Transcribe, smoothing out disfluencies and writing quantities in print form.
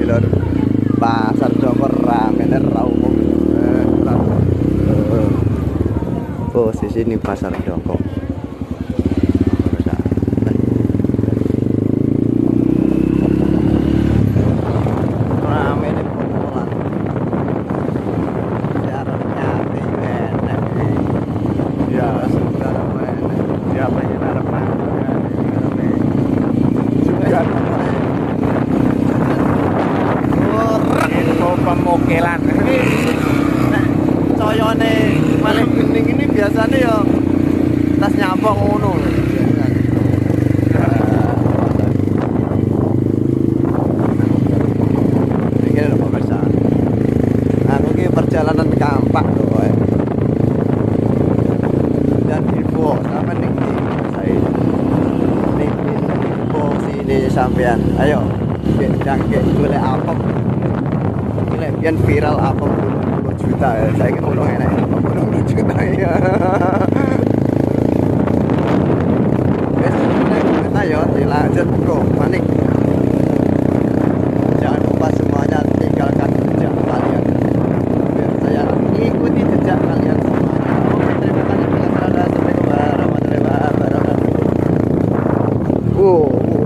lor. Pasar Joko rame ra umum. Posisi ini pasar Joko. Pemokelan Coyone paling gending ini biasanya ya tas nyapok ngono. Ini lho pemirsa. Aku ki perjalanan kampak lho kowe. Dan info sampe ning ndi? Saya ning info sini sampean. Ayo, jangkek golek apa? Yang viral apa 20 juta ya. Saya kan belum enak 20 juta ya. Kita ya dilanjut bro, panik. Jangan lupa semuanya